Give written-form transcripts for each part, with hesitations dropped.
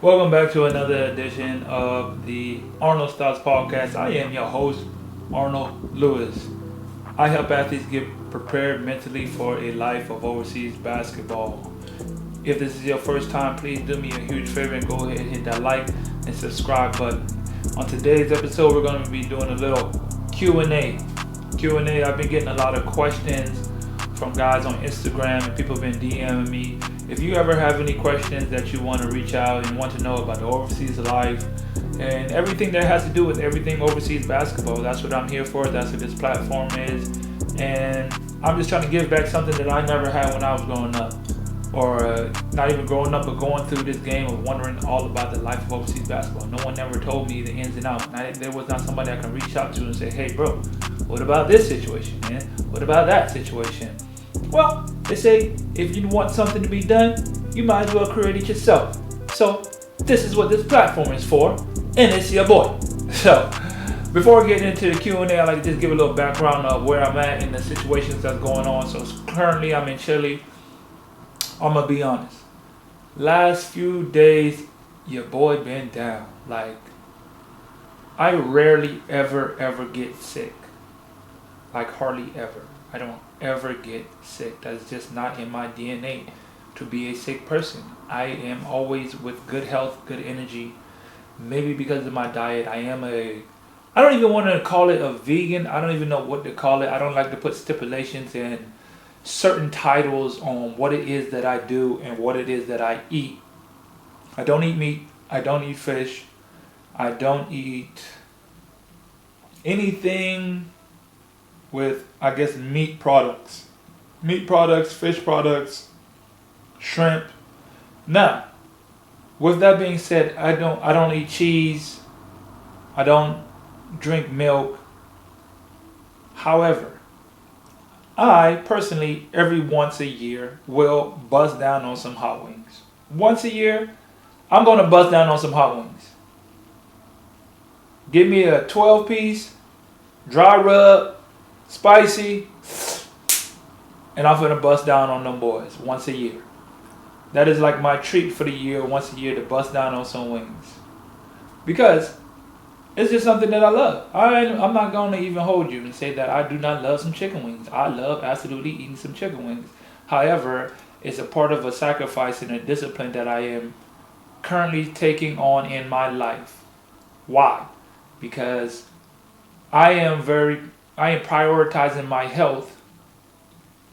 Welcome back to another edition of the Arnold Styles Podcast. I am your host, Arnold Lewis. I help athletes get prepared mentally for a life of overseas basketball. If this is your first time, please do me a huge favor and go ahead and hit that like and subscribe button. On today's episode, we're going to be doing a little Q&A. Q&A, I've been getting a lot of questions from guys on Instagram and people have been DMing me. If you ever have any questions that you want to reach out and want to know about the overseas life and everything that has to do with everything overseas basketball, that's what I'm here for. That's what this platform is. And I'm just trying to give back something that I never had when I was growing up. Or not even growing up, but going through this game of wondering all about the life of overseas basketball. No one ever told me the ins and outs. There was not somebody I can reach out to and say, hey bro, what about this situation, man? What about that situation? Well, they say if you want something to be done, you might as well create it yourself. So this is what this platform is for, and it's your boy. So before we get into the Q&A, I'd like to just give a little background of where I'm at in the situations that's going on. So currently I'm in Chile. I'm gonna be honest. Last few days, your boy been down. Like, I rarely ever get sick. Like hardly ever. I don't ever get sick. That's just not in my DNA to be a sick person. I am always with good health, good energy. Maybe because of my diet, I don't even want to call it a vegan. I don't even know what to call it. I don't like to put stipulations and certain titles on what it is that I do and what it is that I eat. I don't eat meat. I don't eat fish. I don't eat anything with, I guess, meat products. Meat products, fish products, shrimp. Now, with that being said, I don't eat cheese. I don't drink milk. However, I personally, every once a year, will bust down on some hot wings. Once a year, I'm going to bust down on some hot wings. Give me a 12-piece, dry rub, spicy, and I'm going to bust down on them boys once a year. That is like my treat for the year, once a year, to bust down on some wings. Because it's just something that I love. I'm not going to even hold you and say that I do not love some chicken wings. I love absolutely eating some chicken wings. However, it's a part of a sacrifice and a discipline that I am currently taking on in my life. Why? Because I am prioritizing my health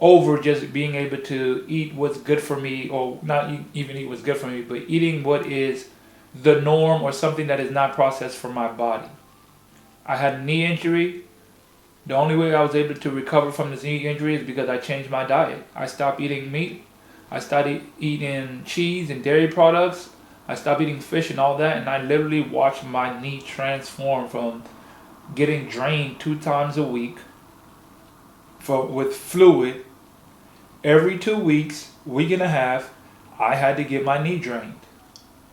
over just being able to eat what's good for me, or not even eat what's good for me, but eating what is the norm or something that is not processed for my body. I had a knee injury. The only way I was able to recover from this knee injury is because I changed my diet. I stopped eating meat. I started eating cheese and dairy products. I stopped eating fish and all that, and I literally watched my knee transform from getting drained 2 times a week with fluid. Every 2 weeks, week and a half, I had to get my knee drained.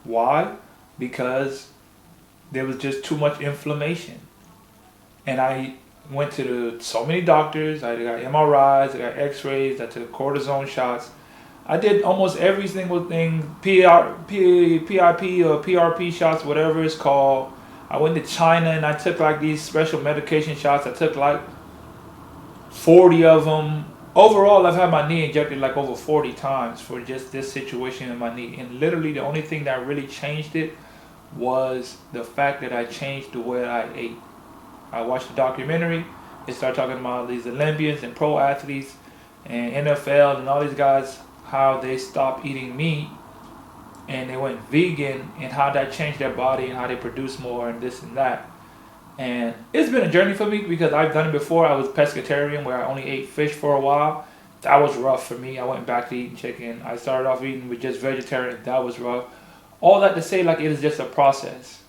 Why? Because there was just too much inflammation. And I went to so many doctors. I got MRIs, I got x-rays, I took cortisone shots. I did almost every single thing, PIP or PRP shots, whatever it's called. I went to China and I took like these special medication shots. I took like 40 of them. Overall, I've had my knee injected like over 40 times for just this situation in my knee. And literally the only thing that really changed it was the fact that I changed the way I ate. I watched the documentary. They started talking about these Olympians and pro athletes and NFL and all these guys, how they stopped eating meat and they went vegan, and how that changed their body and how they produce more and this and that. And it's been a journey for me because I've done it before. I was pescatarian where I only ate fish for a while. That was rough for me. I went back to eating chicken. I started off eating with just vegetarian. That was rough. All that to say, like, it is just a process.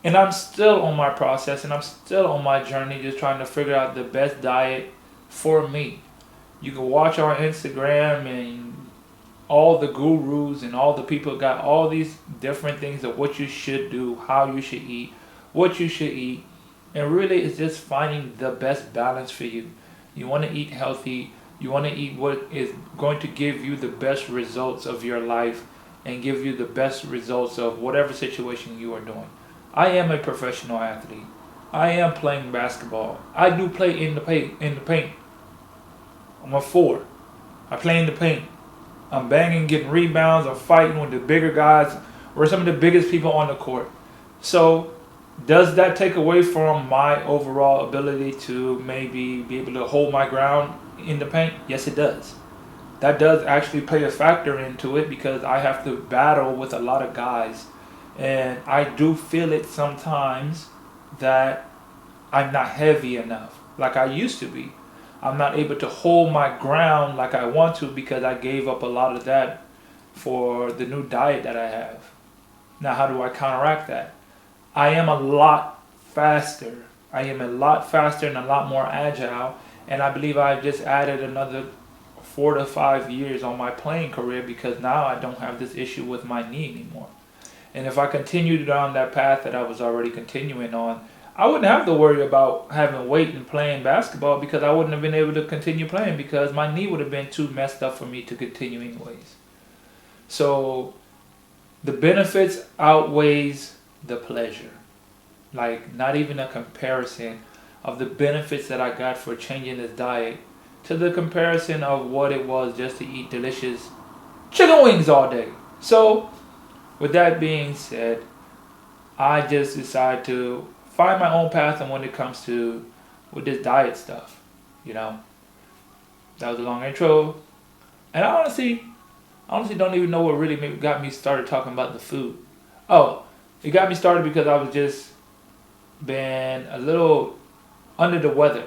And I'm still on my process and I'm still on my journey just trying to figure out the best diet for me. You can watch our Instagram and all the gurus and all the people got all these different things of what you should do, how you should eat, what you should eat. And really it's just finding the best balance for you. You want to eat healthy. You want to eat what is going to give you the best results of your life and give you the best results of whatever situation you are doing. I am a professional athlete. I am playing basketball. I do play in the paint. I'm a 4. I play in the paint. I'm banging, getting rebounds. I'm fighting with the bigger guys. We're some of the biggest people on the court. So, does that take away from my overall ability to maybe be able to hold my ground in the paint? Yes, it does. That does actually play a factor into it because I have to battle with a lot of guys. And I do feel it sometimes that I'm not heavy enough like I used to be. I'm not able to hold my ground like I want to because I gave up a lot of that for the new diet that I have. Now, how do I counteract that? I am a lot faster. I am a lot faster and a lot more agile. And I believe I've just added another 4 to 5 years on my playing career because now I don't have this issue with my knee anymore. And if I continued down that path that I was already continuing on, I wouldn't have to worry about having weight and playing basketball because I wouldn't have been able to continue playing because my knee would have been too messed up for me to continue anyways. So the benefits outweighs the pleasure. Like not even a comparison of the benefits that I got for changing this diet to the comparison of what it was just to eat delicious chicken wings all day. So with that being said, I just decided to find my own path and when it comes to with this diet stuff. That was a long intro. And I honestly don't even know what really got me started talking about the food. Oh, it got me started because I was just been a little under the weather.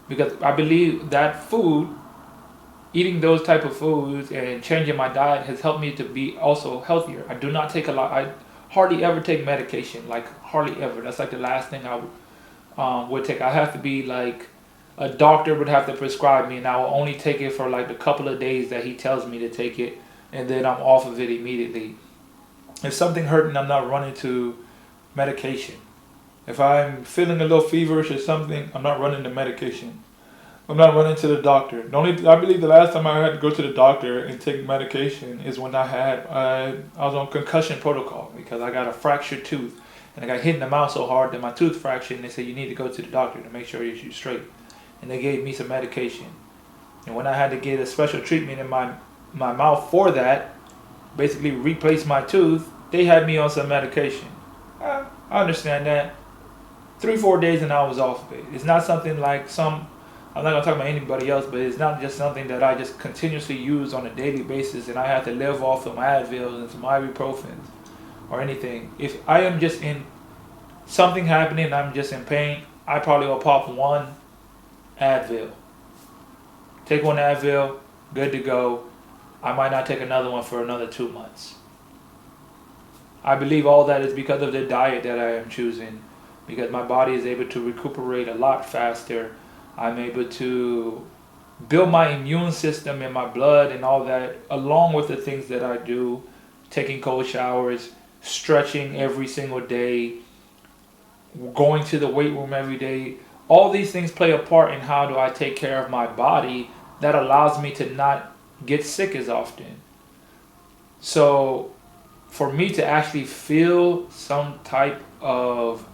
Because I believe that eating those type of foods and changing my diet has helped me to be also healthier. I do not take a lot. I hardly ever take medication, like hardly ever. That's like the last thing I would take. I have to be like a doctor would have to prescribe me, and I will only take it for like a couple of days that he tells me to take it, and then I'm off of it immediately. If something hurting, I'm not running to medication. If I'm feeling a little feverish or something, I'm not running to medication. I'm not running to the doctor. I believe the last time I had to go to the doctor and take medication is when I was on concussion protocol because I got a fractured tooth and I got hit in the mouth so hard that my tooth fractured and they said you need to go to the doctor to make sure you're straight. And they gave me some medication. And when I had to get a special treatment in my mouth for that, basically replace my tooth, they had me on some medication. I understand that. 3-4 days and I was off of it. It's not something like I'm not going to talk about anybody else, but it's not just something that I just continuously use on a daily basis and I have to live off of Advil and some ibuprofen or anything. If I am just in something happening and I'm just in pain, I probably will pop one Advil. Take one Advil, good to go. I might not take another one for another 2 months. I believe all that is because of the diet that I am choosing, because my body is able to recuperate a lot faster. I'm able to build my immune system in my blood and all that, along with the things that I do, taking cold showers, stretching every single day, going to the weight room every day. All these things play a part in how do I take care of my body that allows me to not get sick as often. So for me to actually feel some type of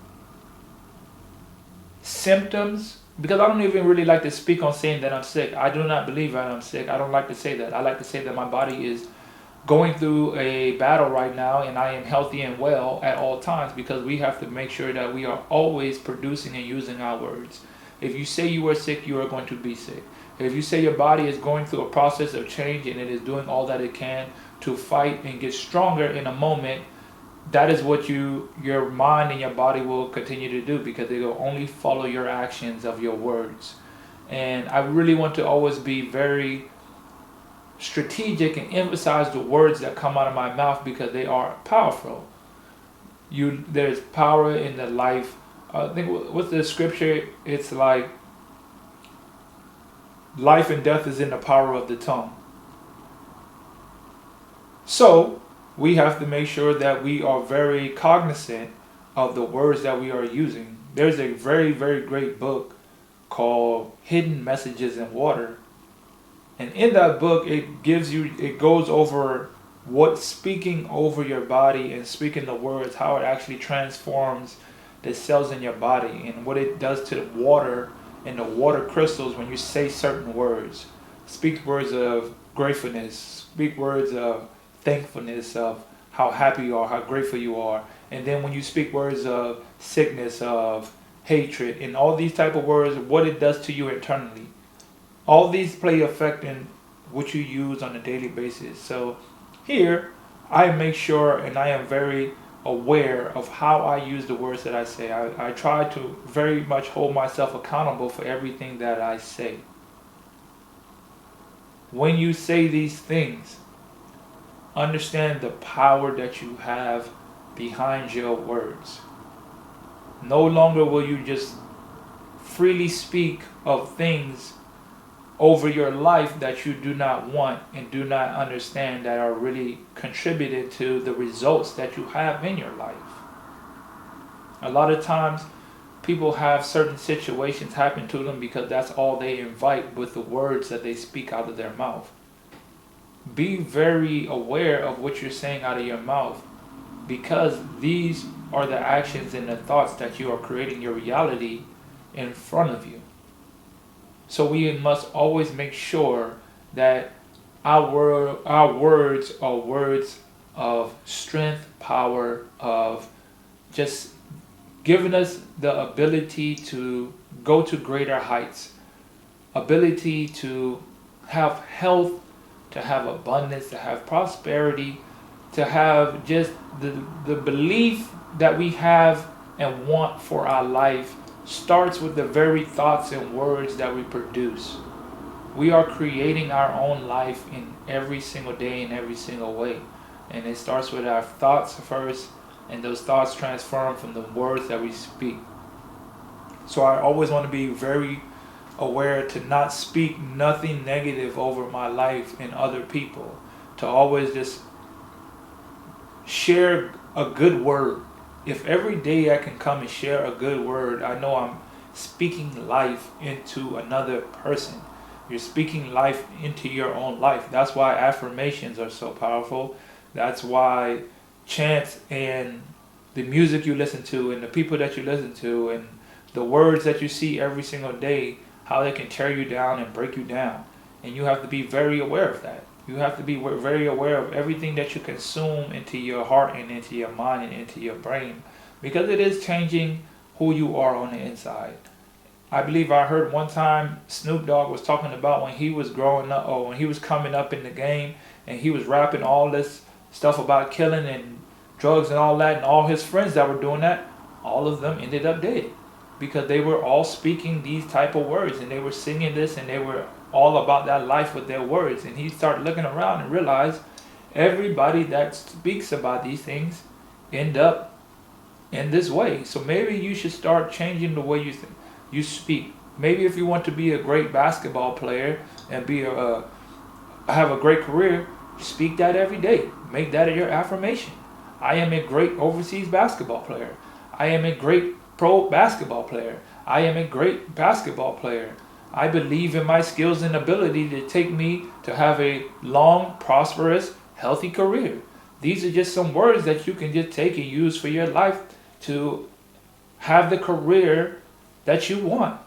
symptoms, because I don't even really like to speak on saying that I'm sick. I do not believe that I'm sick. I don't like to say that. I like to say that my body is going through a battle right now and I am healthy and well at all times, because we have to make sure that we are always producing and using our words. If you say you are sick, you are going to be sick. If you say your body is going through a process of change and it is doing all that it can to fight and get stronger in a moment, that is what your mind and your body will continue to do, because they will only follow your actions of your words. And I really want to always be very strategic and emphasize the words that come out of my mouth, because they are powerful. There's power in the life. I think what's the scripture? It's like life and death is in the power of the tongue. So we have to make sure that we are very cognizant of the words that we are using. There's a very, very great book called Hidden Messages in Water. And in that book, it goes over what speaking over your body and speaking the words, how it actually transforms the cells in your body and what it does to the water and the water crystals when you say certain words. Speak words of gratefulness, speak words of thankfulness, of how happy you are, how grateful you are. And then when you speak words of sickness, of hatred, and all these type of words, what it does to you internally. All these play effect in what you use on a daily basis. So here, I make sure and I am very aware of how I use the words that I say. I try to very much hold myself accountable for everything that I say. When you say these things, understand the power that you have behind your words. No longer will you just freely speak of things over your life that you do not want and do not understand that are really contributed to the results that you have in your life. A lot of times people have certain situations happen to them because that's all they invite with the words that they speak out of their mouth. Be very aware of what you're saying out of your mouth, because these are the actions and the thoughts that you are creating your reality in front of you. So we must always make sure that our words are words of strength, power, of just giving us the ability to go to greater heights, ability to have health, to have abundance, to have prosperity, to have just the belief that we have and want for our life starts with the very thoughts and words that we produce. We are creating our own life in every single day, in every single way. And it starts with our thoughts first, and those thoughts transform from the words that we speak. So I always want to be very aware to not speak nothing negative over my life and other people. To always just share a good word. If every day I can come and share a good word, I know I'm speaking life into another person. You're speaking life into your own life. That's why affirmations are so powerful. That's why chants and the music you listen to and the people that you listen to and the words that you see every single day, how they can tear you down and break you down. And you have to be very aware of that. You have to be very aware of everything that you consume into your heart and into your mind and into your brain, because it is changing who you are on the inside. I believe I heard one time Snoop Dogg was talking about when he was growing up, or when he was coming up in the game, and he was rapping all this stuff about killing and drugs and all that, and all his friends that were doing that, all of them ended up dead, because they were all speaking these type of words, and they were singing this, and they were all about that life with their words. And he started looking around and realized everybody that speaks about these things end up in this way. So maybe you should start changing the way you speak. Maybe if you want to be a great basketball player and have a great career, speak that every day. Make that your affirmation. I am a great overseas basketball player. I am a great pro basketball player. I am a great basketball player. I believe in my skills and ability to take me to have a long, prosperous, healthy career. These are just some words that you can just take and use for your life to have the career that you want.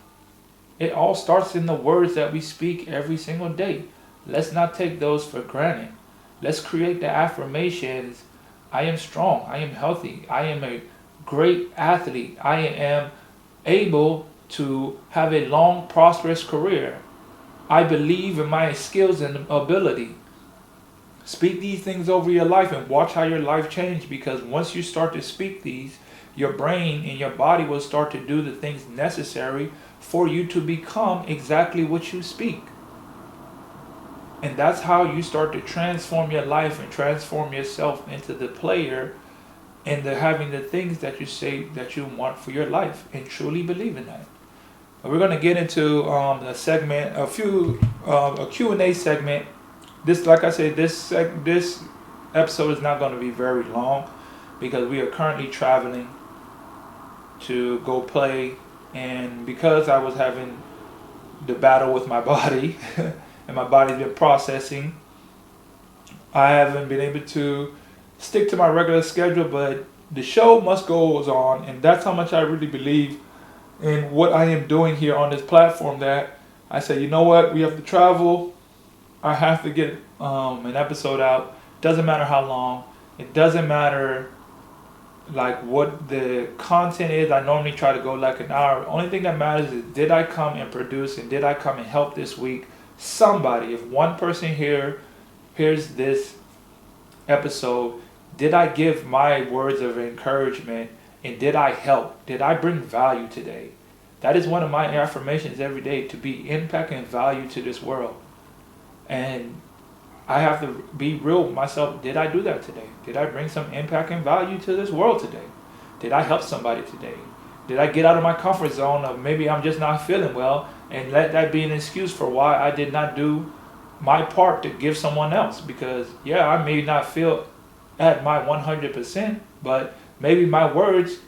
It all starts in the words that we speak every single day. Let's not take those for granted. Let's create the affirmations. I am strong. I am healthy. I am a great athlete. I am able to have a long, prosperous career. I believe in my skills and ability. Speak these things over your life and watch how your life change, because once you start to speak these, your brain and your body will start to do the things necessary for you to become exactly what you speak. And that's how you start to transform your life and transform yourself into the player and having the things that you say that you want for your life, and truly believe in that. We're going to get into a segment, a Q&A segment. This, like I said, this episode is not going to be very long, because we are currently traveling to go play, and because I was having the battle with my body and my body's been processing, I haven't been able to stick to my regular schedule, but the show must go on, and that's how much I really believe in what I am doing here on this platform. That I say, you know what, we have to travel. I have to get an episode out. Doesn't matter how long. It doesn't matter like what the content is. I normally try to go like an hour. Only thing that matters is did I come and produce and did I come and help this week somebody. If one person here hears this episode, did I give my words of encouragement and did I help? Did I bring value today? That is one of my affirmations every day, to be impact and value to this world. And I have to be real with myself. Did I do that today? Did I bring some impact and value to this world today? Did I help somebody today? Did I get out of my comfort zone of maybe I'm just not feeling well and let that be an excuse for why I did not do my part to give someone else? Because yeah, I may not feel at my 100%, but maybe my words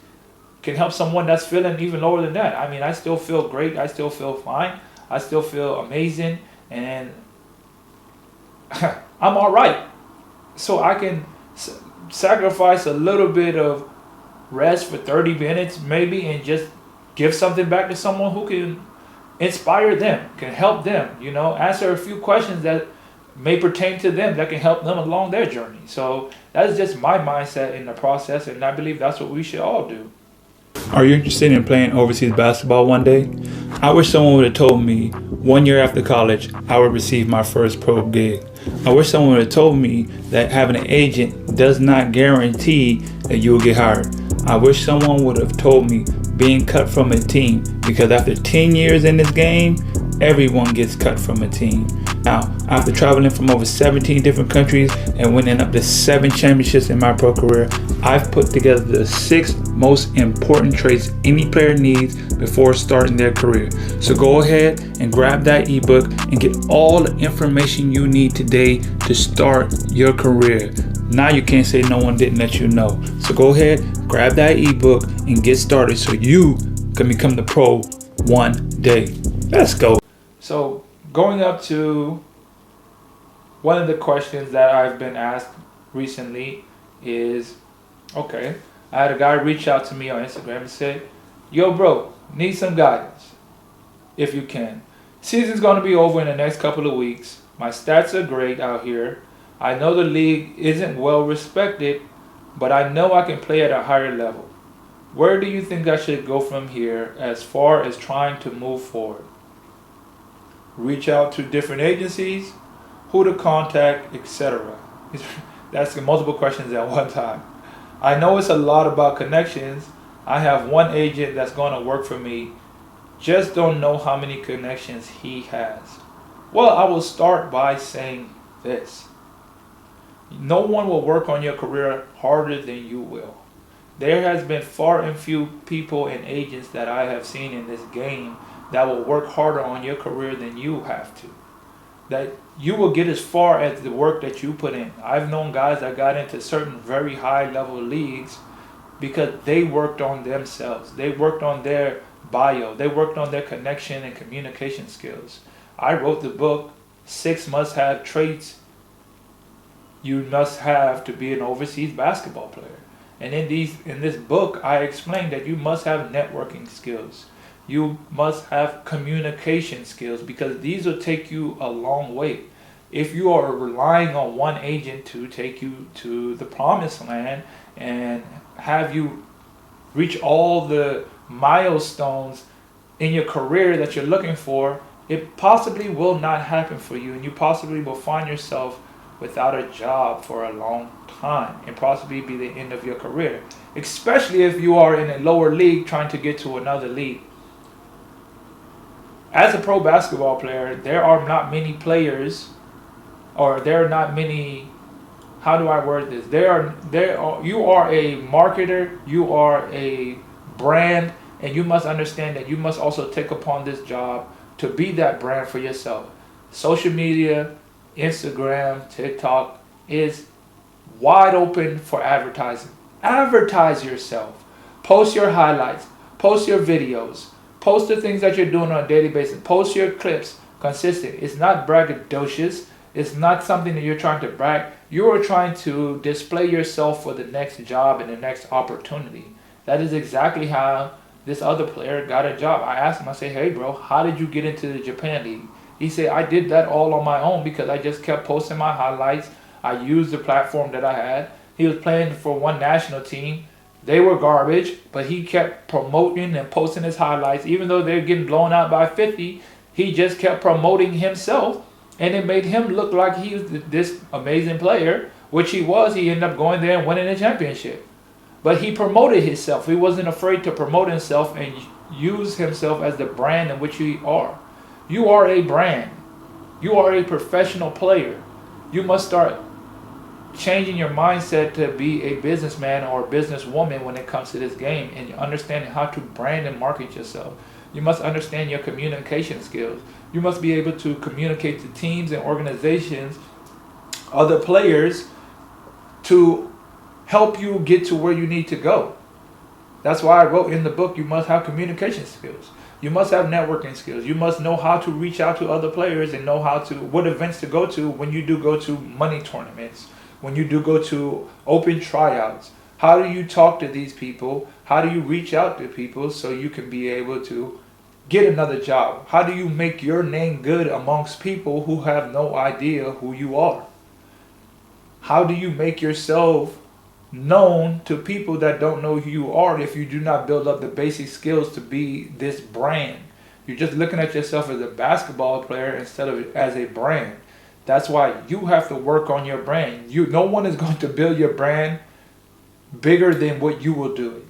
can help someone that's feeling even lower than that. I mean, I still feel great. I still feel fine. I still feel amazing. And I'm all right. So I can sacrifice a little bit of rest for 30 minutes maybe and just give something back to someone who can inspire them, can help them, answer a few questions that may pertain to them that can help them along their journey. So that's just my mindset in the process, and I believe that's what we should all do. Are you interested in playing overseas basketball one day? I wish someone would have told me 1 year after college I would receive my first pro gig. I wish someone would have told me that having an agent does not guarantee that you will get hired. I wish someone would have told me being cut from a team, because after 10 years in this game, everyone gets cut from a team. Now, after traveling from over 17 different countries and winning up to 7 championships in my pro career, I've put together the 6 most important traits any player needs before starting their career. So go ahead and grab that ebook and get all the information you need today to start your career. Now you can't say no one didn't let you know. So go ahead, grab that ebook and get started so you can become the pro one day. Let's go. So going up to one of the questions that I've been asked recently is, okay, I had a guy reach out to me on Instagram and say, yo bro, need some guidance if you can. Season's going to be over in the next couple of weeks. My stats are great out here. I know the league isn't well respected, but I know I can play at a higher level. Where do you think I should go from here as far as trying to move forward? Reach out to different agencies, who to contact, etc. That's multiple questions at one time. I know it's a lot about connections. I have one agent that's going to work for me. Just don't know how many connections he has. Well, I will start by saying this. No one will work on your career harder than you will. There has been far and few people and agents that I have seen in this game that will work harder on your career than you have to. That you will get as far as the work that you put in. I've known guys that got into certain very high level leagues because they worked on themselves. They worked on their bio. They worked on their connection and communication skills. I wrote the book, 6 must-have traits you must have to be an overseas basketball player. And in this book, I explained that you must have networking skills. You must have communication skills, because these will take you a long way. If you are relying on one agent to take you to the promised land and have you reach all the milestones in your career that you're looking for, it possibly will not happen for you, and you possibly will find yourself without a job for a long time and possibly be the end of your career, especially if you are in a lower league trying to get to another league. As a pro basketball player, there are not many players, or there are not many, how do I word this? You are a marketer, you are a brand, and you must understand that you must also take upon this job to be that brand for yourself. Social media, Instagram, TikTok is wide open for advertising. Advertise yourself. Post your highlights. Post your videos. Post the things that you're doing on a daily basis. Post your clips consistent. It's not braggadocious. It's not something that you're trying to brag. You are trying to display yourself for the next job and the next opportunity. That is exactly how this other player got a job. I asked him, I said, hey bro, how did you get into the Japan League? He said, I did that all on my own because I just kept posting my highlights. I used the platform that I had. He was playing for one national team. They were garbage, but he kept promoting and posting his highlights. Even though they're getting blown out by 50, he just kept promoting himself, and it made him look like he was this amazing player, which he was. He ended up going there and winning a championship. But he promoted himself. He wasn't afraid to promote himself and use himself as the brand in which you are. You are a brand. You are a professional player. You must start changing your mindset to be a businessman or a businesswoman when it comes to this game, and understanding how to brand and market yourself. You must understand your communication skills. You must be able to communicate to teams and organizations, other players, to help you get to where you need to go. That's why I wrote in the book, you must have communication skills. You must have networking skills. You must know how to reach out to other players and know how to, what events to go to when you do go to money tournaments, when you do go to open tryouts. How do you talk to these people? How do you reach out to people so you can be able to get another job? How do you make your name good amongst people who have no idea who you are? How do you make yourself known to people that don't know who you are if you do not build up the basic skills to be this brand? You're just looking at yourself as a basketball player instead of as a brand. That's why you have to work on your brand. No one is going to build your brand bigger than what you will do it.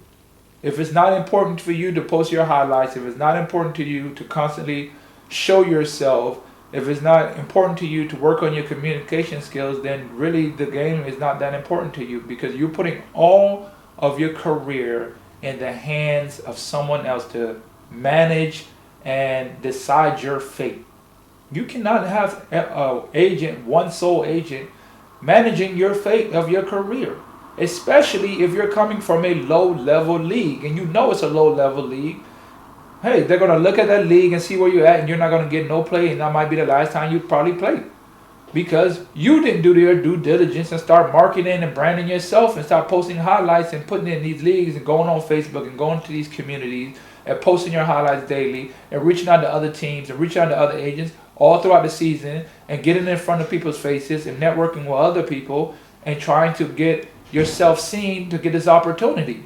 If it's not important for you to post your highlights, if it's not important to you to constantly show yourself, if it's not important to you to work on your communication skills, then really the game is not that important to you, because you're putting all of your career in the hands of someone else to manage and decide your fate. You cannot have an agent, one sole agent, managing your fate of your career, especially if you're coming from a low-level league and you know it's a low-level league. Hey, they're going to look at that league and see where you're at, and you're not going to get no play, and that might be the last time you probably play, because you didn't do your due diligence and start marketing and branding yourself and start posting highlights and putting in these leagues and going on Facebook and going to these communities and posting your highlights daily and reaching out to other teams and reaching out to other agents all throughout the season and getting in front of people's faces and networking with other people and trying to get yourself seen to get this opportunity.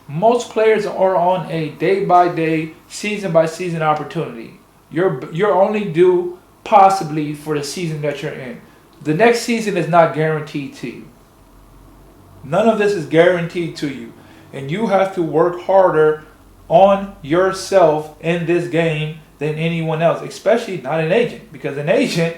Most players are on a day-by-day, season-by-season opportunity. You're only due possibly for the season that you're in. The next season is not guaranteed to you. None of this is guaranteed to you. And you have to work harder on yourself in this game than anyone else, especially not an agent, because an agent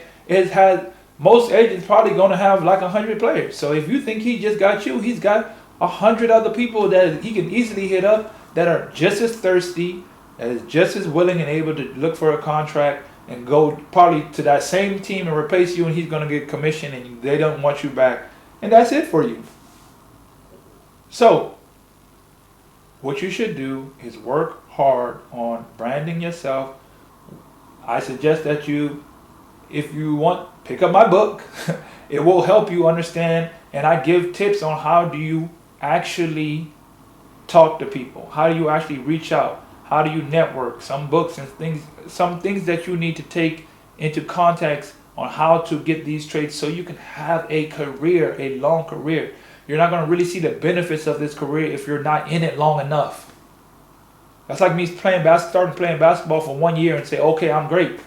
most agents probably going to have like 100 players. So if you think he just got you, he's got 100 other people that he can easily hit up that are just as thirsty, that is just as willing and able to look for a contract and go probably to that same team and replace you, and he's going to get commission and they don't want you back. And that's it for you. So what you should do is work hard on branding yourself. I suggest that you, if you want, pick up my book. It will help you understand, and I give tips on how do you actually talk to people, how do you actually reach out, how do you network, some books and things, some things that you need to take into context on how to get these traits so you can have a career, a long career. You're not going to really see the benefits of this career if you're not in it long enough. That's like me starting playing basketball for 1 year and say, okay, I'm great.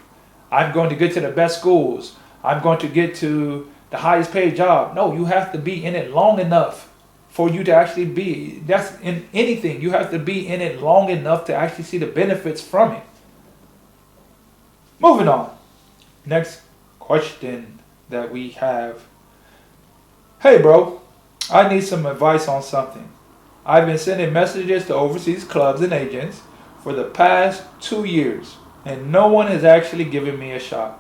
I'm going to get to the best schools. I'm going to get to the highest paid job. No, you have to be in it long enough for you to actually be. That's in anything. You have to be in it long enough to actually see the benefits from it. Moving on. Next question that we have. Hey, bro, I need some advice on something. I've been sending messages to overseas clubs and agents for the past 2 years, and no one has actually given me a shot.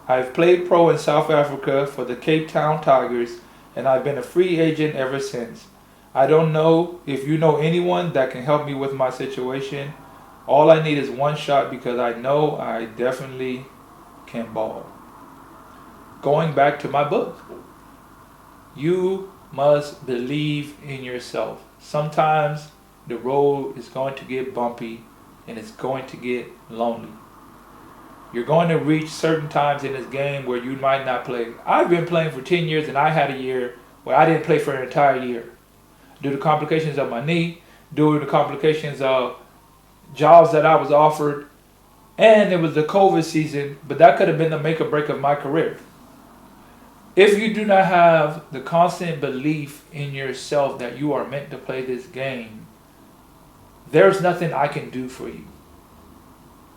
I've played pro in South Africa for the Cape Town Tigers, and I've been a free agent ever since. I don't know if you know anyone that can help me with my situation. All I need is one shot because I know I definitely can ball. going back to my book, you must believe in yourself. Sometimes the road is going to get bumpy and it's going to get lonely. You're going to reach certain times in this game where you might not play. I've been playing for 10 years and I had a year where I didn't play for an entire year due to complications of my knee, due to complications of jobs that I was offered, and it was the COVID season, but that could have been the make or break of my career. If you do not have the constant belief in yourself that you are meant to play this game, there's nothing I can do for you.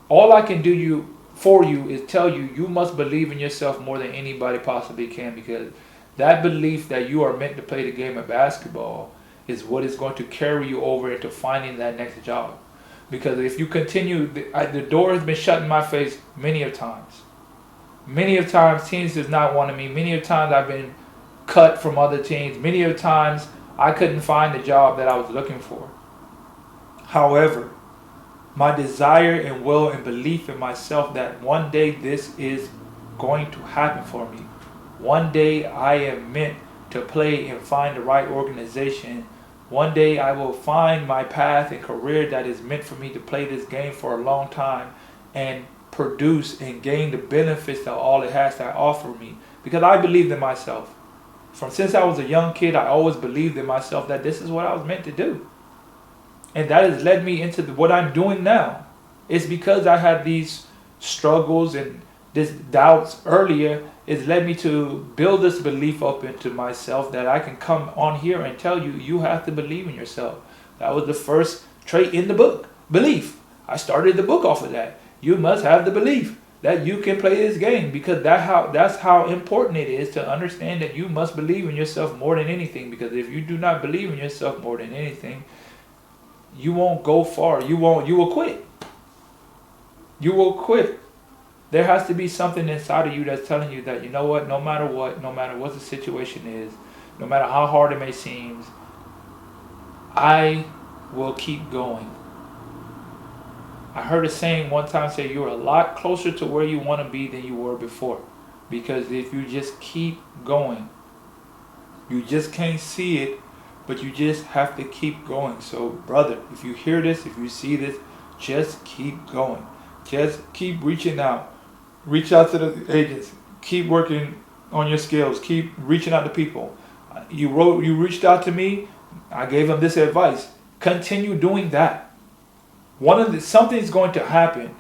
All I can do for you is tell you you must believe in yourself more than anybody possibly can, because that belief that you are meant to play the game of basketball is what is going to carry you over into finding that next job. Because if you continue, the door has been shut in my face many of times. Many of times teams does not want me. Many of times I've been cut from other teams. Many of times I couldn't find the job that I was looking for. However, my desire and will and belief in myself that one day this is going to happen for me. One day I am meant to play and find the right organization. One day I will find my path and career that is meant for me to play this game for a long time and produce and gain the benefits that all it has to offer me. Because I believed in myself. Since I was a young kid, I always believed in myself that this is what I was meant to do. And that has led me into what I'm doing now. It's because I had these struggles and these doubts earlier. It's led me to build this belief up into myself that I can come on here and tell you, you have to believe in yourself. That was the first trait in the book, belief. I started the book off of that. You must have the belief that you can play this game, because that's how important it is to understand that you must believe in yourself more than anything. Because if you do not believe in yourself more than anything, you won't go far. You will quit. You will quit. There has to be something inside of you that's telling you that, you know what, no matter what the situation is, no matter how hard it may seem, I will keep going. I heard a saying one time say, you're a lot closer to where you want to be than you were before. Because if you just keep going, you just can't see it, but you just have to keep going. So brother, if you hear this, if you see this, just keep going. Just keep reaching out. Reach out to the agents. Keep working on your skills. Keep reaching out to people. You reached out to me. I gave them this advice. Continue doing that. Something's going to happen.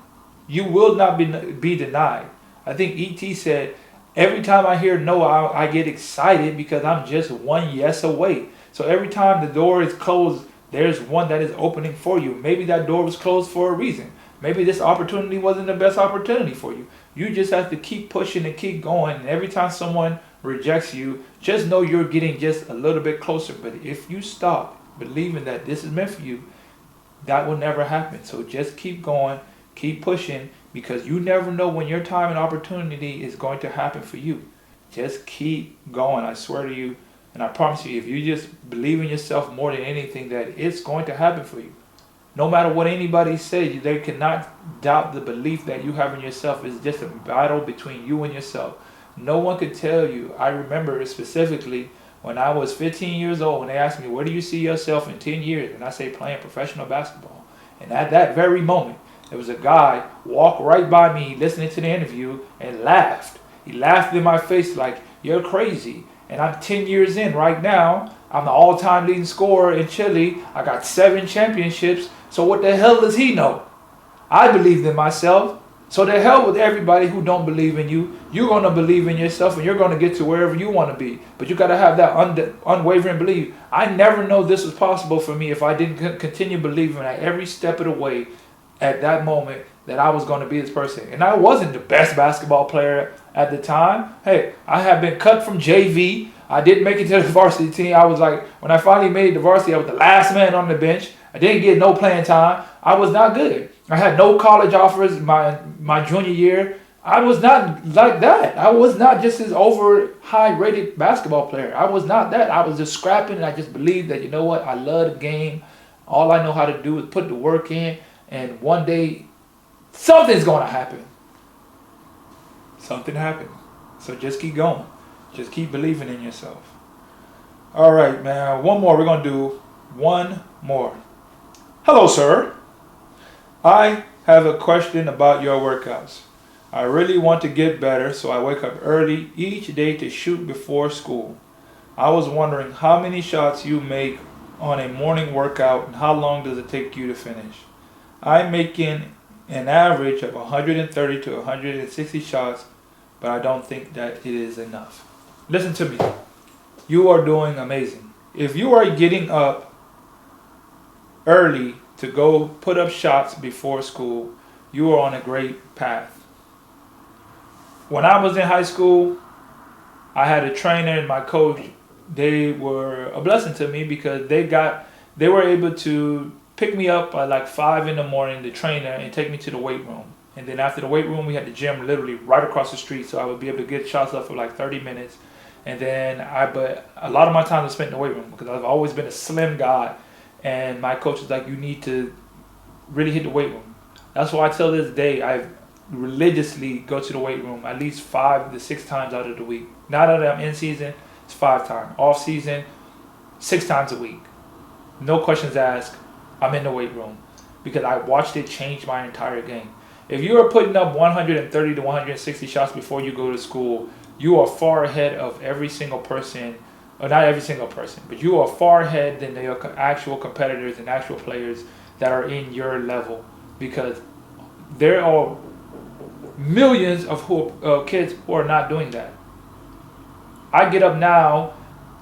You will not be denied. I think E.T. said, every time I hear no, I get excited because I'm just one yes away. So every time the door is closed, there's one that is opening for you. Maybe that door was closed for a reason. Maybe this opportunity wasn't the best opportunity for you. You just have to keep pushing and keep going. And every time someone rejects you, just know you're getting just a little bit closer. But if you stop believing that this is meant for you, that will never happen. So just keep going, keep pushing, because you never know when your time and opportunity is going to happen for you. Just keep going. I swear to you, and I promise you, if you just believe in yourself more than anything, that it's going to happen for you. No matter what anybody says, they cannot doubt the belief that you have in yourself. It's just a battle between you and yourself. No one could tell you. I remember specifically when I was 15 years old, when they asked me, where do you see yourself in 10 years? And I say, playing professional basketball. And at that very moment, there was a guy walk right by me listening to the interview and laughed. He laughed in my face like, you're crazy. And I'm 10 years in right now. I'm the all-time leading scorer in Chile. I got 7 championships. So what the hell does he know? I believed in myself. So the hell with everybody who don't believe in you. You're going to believe in yourself and you're going to get to wherever you want to be. But you got to have that unwavering belief. I never know this was possible for me if I didn't continue believing at every step of the way at that moment that I was going to be this person. And I wasn't the best basketball player at the time. Hey, I had been cut from JV. I didn't make it to the varsity team. I was like, when I finally made it to varsity, I was the last man on the bench. I didn't get no playing time. I was not good. I had no college offers my junior year. I was not like that. I was not just this over high rated basketball player. I was not that. I was just scrapping, and I just believed that, you know what, I love the game. All I know how to do is put the work in, and one day something's going to happen. Something happened. So just keep going. Just keep believing in yourself. All right, man. One more. We're going to do one more. Hello, sir. I have a question about your workouts. I really want to get better, so I wake up early each day to shoot before school. I was wondering how many shots you make on a morning workout and how long does it take you to finish? I'm making an average of 130 to 160 shots, but I don't think that it is enough. Listen to me. You are doing amazing. If you are getting up early to go put up shots before school, you are on a great path. When I was in high school, I had a trainer and my coach. They were a blessing to me because they were able to pick me up at like 5 in the morning, the trainer, and take me to the weight room. And then after the weight room, we had the gym literally right across the street, so I would be able to get shots up for like 30 minutes. And then but a lot of my time was spent in the weight room because I've always been a slim guy. And my coach was like, you need to really hit the weight room. That's why till this day, I religiously go to the weight room at least 5 to 6 times out of the week. Now that I'm in season, it's 5 times. Off season, 6 times a week. No questions asked. I'm in the weight room because I watched it change my entire game. If you are putting up 130 to 160 shots before you go to school, you are far ahead of every single person, or not every single person, but you are far ahead than the actual competitors and actual players that are in your level, because there are millions of kids who are not doing that. I get up now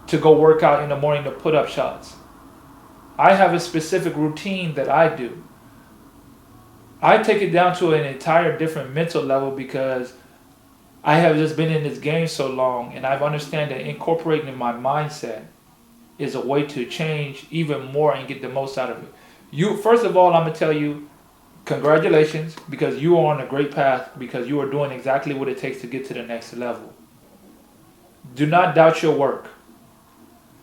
to go work out in the morning to put up shots. I have a specific routine that I do. I take it down to an entire different mental level because I have just been in this game so long, and I've understand that incorporating in my mindset is a way to change even more and get the most out of it. You, first of all, I'm gonna tell you, congratulations, because you are on a great path, because you are doing exactly what it takes to get to the next level. Do not doubt your work.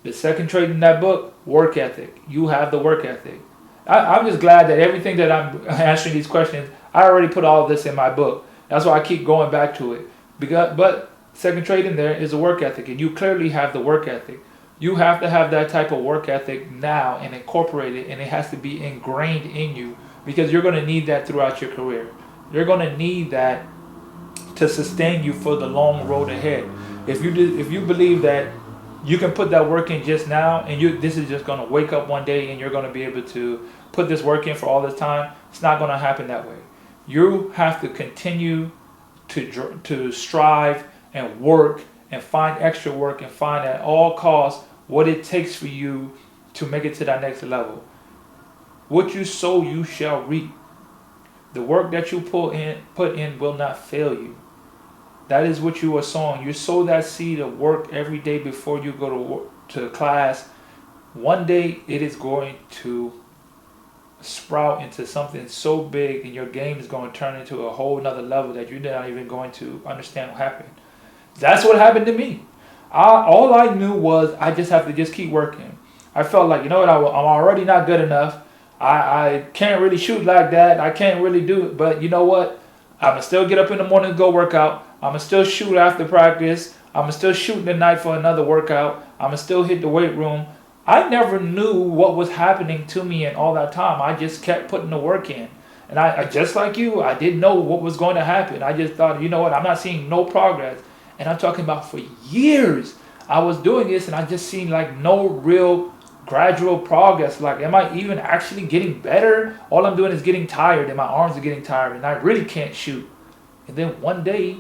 The second trait in that book, work ethic. You have the work ethic. I'm just glad that everything that I'm answering these questions, I already put all of this in my book. That's why I keep going back to it. But second trait in there is a work ethic, and you clearly have the work ethic. You have to have that type of work ethic now and incorporate it, and it has to be ingrained in you because you're going to need that throughout your career. You're going to need that to sustain you for the long road ahead. If you believe that you can put that work in just now, and this is just going to wake up one day and you're going to be able to put this work in for all this time, it's not going to happen that way. You have to continue to strive and work and find extra work and find at all costs what it takes for you to make it to that next level. What you sow, you shall reap. The work that you put in will not fail you. That is what you are sowing. You sow that seed of work every day before you go to class. One day it is going to sprout into something so big, and your game is going to turn into a whole nother level that you're not even going to understand what happened. That's what happened to me. All I knew was I just have to just keep working. I felt like, you know what, I'm already not good enough. I can't really shoot like that. I can't really do it. But you know what? I'm going to still get up in the morning to go work out. I'm going to still shoot after practice. I'm going to still shoot in the night for another workout. I'm going to still hit the weight room. I never knew what was happening to me in all that time. I just kept putting the work in. And I just like you, I didn't know what was going to happen. I just thought, you know what, I'm not seeing no progress. And I'm talking about for years I was doing this, and I just seen like no real gradual progress. Like, am I even actually getting better? All I'm doing is getting tired, and my arms are getting tired, and I really can't shoot. And then one day,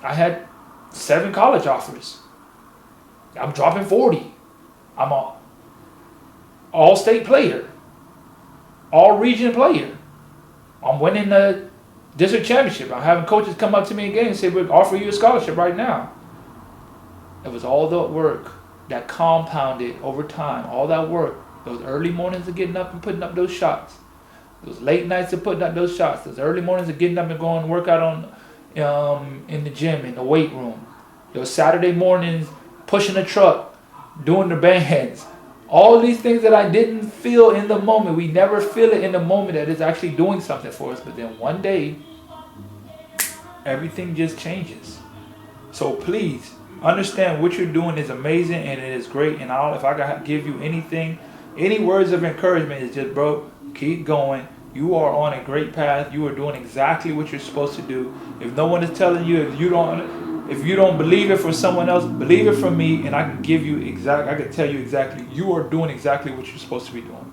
I had 7 college offers. I'm dropping 40. I'm an all-state player, all-region player. I'm winning the district championship. I'm having coaches come up to me again and say, we're offering you a scholarship right now. It was all the work that compounded over time, all that work, those early mornings of getting up and putting up those shots, those late nights of putting up those shots, those early mornings of getting up and going to work out in the gym, in the weight room, those Saturday mornings pushing the truck, doing the bands, all these things that I didn't feel in the moment. We never feel it in the moment that it's actually doing something for us. But then one day, everything just changes. So please understand what you're doing is amazing and it is great. And if I gotta give you anything, any words of encouragement, is just, bro, keep going. You are on a great path. You are doing exactly what you're supposed to do. If no one is telling you, if you don't believe it from someone else, believe it from me, and I can tell you exactly, you are doing exactly what you're supposed to be doing.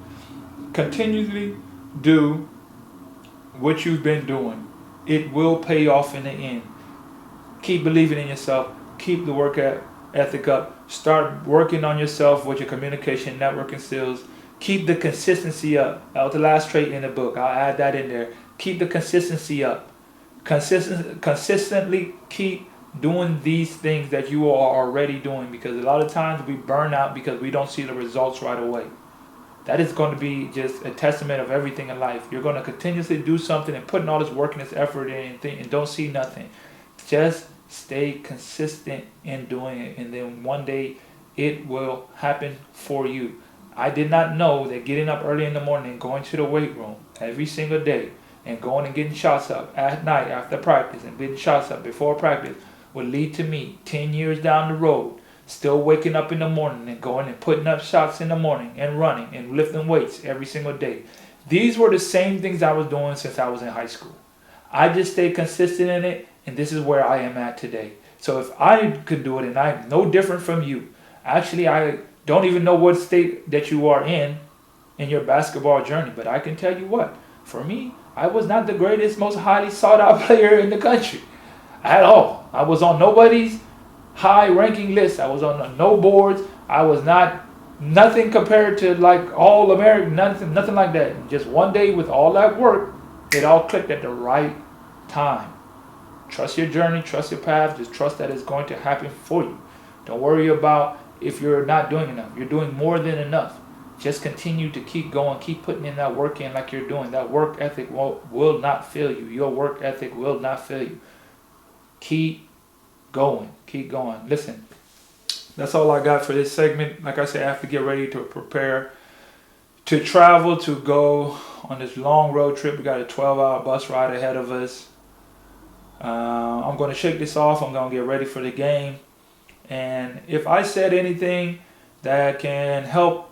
Continually do what you've been doing. It will pay off in the end. Keep believing in yourself. Keep the work ethic up. Start working on yourself with your communication, networking skills. Keep the consistency up. That was the last trait in the book. I'll add that in there. Keep the consistency up. Consistently keep doing these things that you are already doing, because a lot of times we burn out because we don't see the results right away. That is going to be just a testament of everything in life. You're going to continuously do something and putting all this work and this effort in and don't see nothing. Just stay consistent in doing it, and then one day it will happen for you. I did not know that getting up early in the morning and going to the weight room every single day and going and getting shots up at night after practice and getting shots up before practice would lead to me 10 years down the road still waking up in the morning and going and putting up shots in the morning and running and lifting weights every single day. These were the same things I was doing since I was in high school. I just stayed consistent in it, and this is where I am at today. So if I could do it, and I'm no different from you. Actually, I don't even know what state that you are in your basketball journey, but I can tell you what, for me, I was not the greatest, most highly sought out player in the country at all. I was on nobody's high ranking list. I was on no boards. I was nothing compared to like all American, nothing like that. Just one day with all that work, it all clicked at the right time. Trust your journey, trust your path, just trust that it's going to happen for you. Don't worry about if you're not doing enough. You're doing more than enough. Just continue to keep going, keep putting in that work in like you're doing. That work ethic will not fail you. Your work ethic will not fail you. Keep going. Keep going. Listen, that's all I got for this segment. Like I said, I have to get ready to prepare to travel, to go on this long road trip. We got a 12-hour bus ride ahead of us. I'm going to shake this off. I'm going to get ready for the game. And if I said anything that can help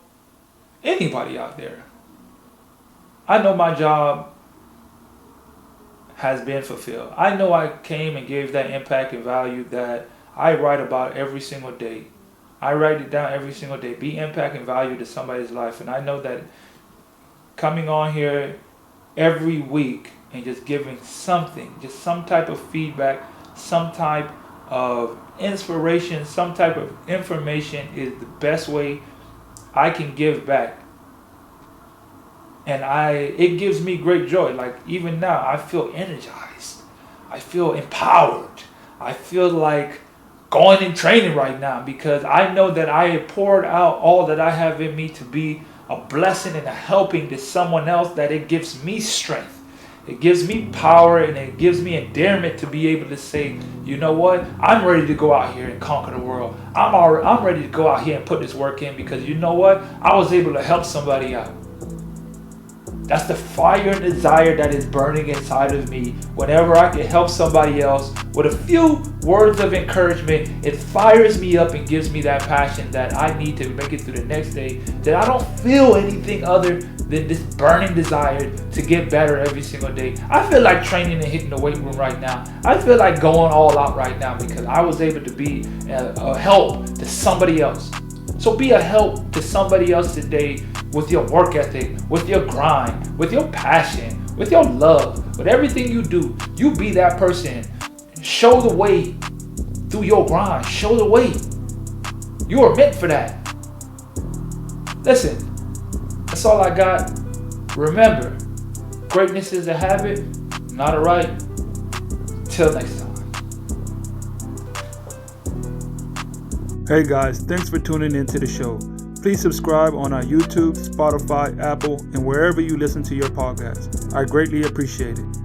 anybody out there, I know my job has been fulfilled. I know I came and gave that impact and value that I write about every single day. I write it down every single day. Be impact and value to somebody's life. And I know that coming on here every week and just giving something, just some type of feedback, some type of inspiration, some type of information is the best way I can give back. And it gives me great joy. Like even now, I feel energized. I feel empowered. I feel like going and training right now because I know that I have poured out all that I have in me to be a blessing and a helping to someone else, that it gives me strength. It gives me power, and it gives me endearment to be able to say, you know what? I'm ready to go out here and conquer the world. I'm ready to go out here and put this work in because you know what? I was able to help somebody out. That's the fire and desire that is burning inside of me. Whenever I can help somebody else with a few words of encouragement, it fires me up and gives me that passion that I need to make it through the next day. That I don't feel anything other than this burning desire to get better every single day. I feel like training and hitting the weight room right now. I feel like going all out right now because I was able to be a help to somebody else. So be a help to somebody else today with your work ethic, with your grind, with your passion, with your love, with everything you do. You be that person. Show the way through your grind. Show the way. You are meant for that. Listen, that's all I got. Remember, greatness is a habit, not a right. Till next time. Hey guys, thanks for tuning into the show. Please subscribe on our YouTube, Spotify, Apple, and wherever you listen to your podcast. I greatly appreciate it.